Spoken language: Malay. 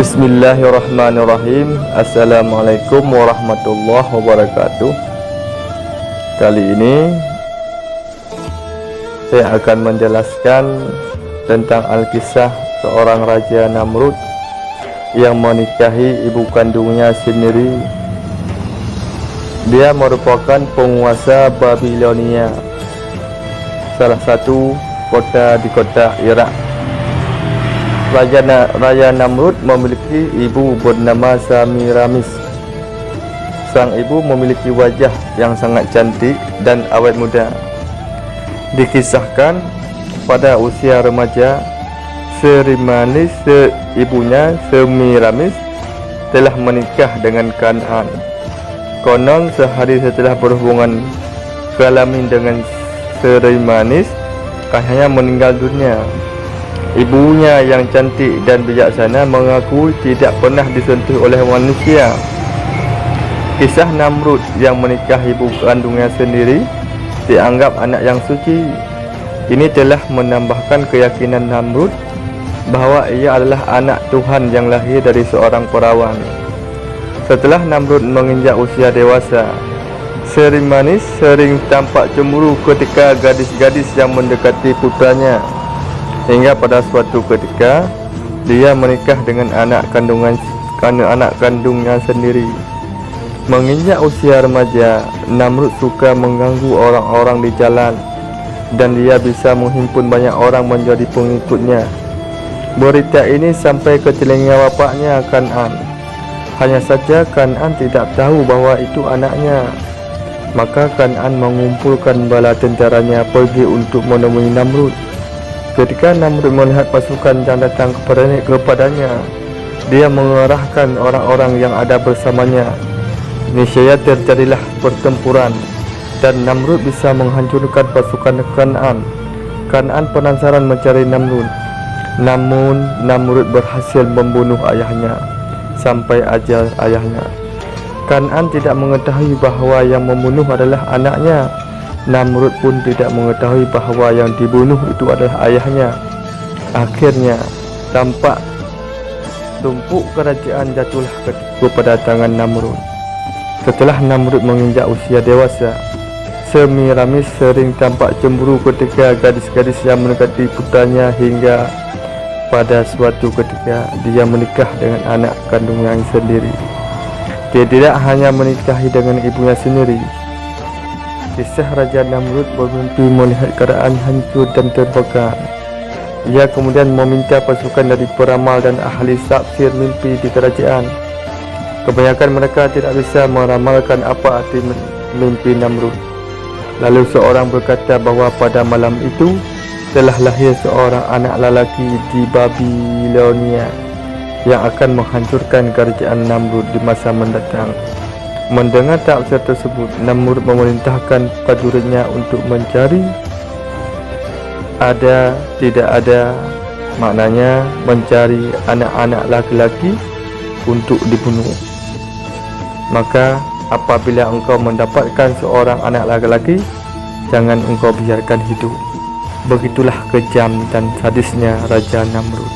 Bismillahirrahmanirrahim. Assalamualaikum warahmatullahi wabarakatuh. Kali ini saya akan menjelaskan tentang Alkisah seorang Raja Namrud yang menikahi ibu kandungnya sendiri. Dia merupakan penguasa Babilonia, salah satu kota di kota Irak. Raja Namrud memiliki ibu bernama Semiramis. Sang ibu memiliki wajah yang sangat cantik dan awet muda. Dikisahkan pada usia remaja, ibunya Semiramis telah menikah dengan Kan'an. Konon sehari setelah berhubungan kelamin dengan Semiramis, ayahnya meninggal dunia. Ibunya yang cantik dan bijaksana mengaku tidak pernah disentuh oleh manusia. Kisah Namrud yang menikahi ibu kandungnya sendiri dianggap anak yang suci. Ini telah menambahkan keyakinan Namrud bahwa ia adalah anak Tuhan yang lahir dari seorang perawan. Setelah Namrud menginjak usia dewasa, Semiramis sering tampak cemburu ketika gadis-gadis yang mendekati putranya. Hingga pada suatu ketika dia menikah dengan anak kandungnya sendiri. Menginjak usia remaja, Namrud suka mengganggu orang-orang di jalan dan dia bisa menghimpun banyak orang menjadi pengikutnya. Berita ini sampai ke telinga bapaknya Kan'an. Hanya saja Kan'an tidak tahu bahwa itu anaknya. Maka Kan'an mengumpulkan bala tentaranya pergi untuk menemui Namrud. Ketika Namrud melihat pasukan yang datang kepadanya, dia mengerahkan orang-orang yang ada bersamanya. Niscaya terjadilah pertempuran dan Namrud bisa menghancurkan pasukan Kan'an. Kan'an penasaran mencari Namrud, namun Namrud berhasil membunuh ayahnya sampai ajal ayahnya. Kan'an tidak mengetahui bahwa yang membunuh adalah anaknya. Namrud pun tidak mengetahui bahawa yang dibunuh itu adalah ayahnya. Akhirnya tampak tumpuk kerajaan jatuhlah kepada tangan Namrud. Setelah Namrud menginjak usia dewasa, Semiramis sering tampak cemburu ketika gadis-gadis yang mendekati putranya, hingga pada suatu ketika dia menikah dengan anak kandungnya sendiri. Dia tidak hanya menikahi dengan ibunya sendiri. Kisah Raja Namrud bermimpi melihat keadaan hancur dan terbakar. Ia kemudian meminta pasukan dari peramal dan ahli tafsir mimpi di kerajaan. Kebanyakan mereka tidak bisa meramalkan apa arti mimpi Namrud. Lalu seorang berkata bahawa pada malam itu telah lahir seorang anak lelaki di Babilonia yang akan menghancurkan kerajaan Namrud di masa mendatang. Mendengar tafsir tersebut, Namrud memerintahkan prajuritnya untuk mencari ada tidak ada, maknanya mencari anak-anak laki-laki untuk dibunuh. Maka apabila engkau mendapatkan seorang anak laki-laki, jangan engkau biarkan hidup. Begitulah kejam dan sadisnya Raja Namrud.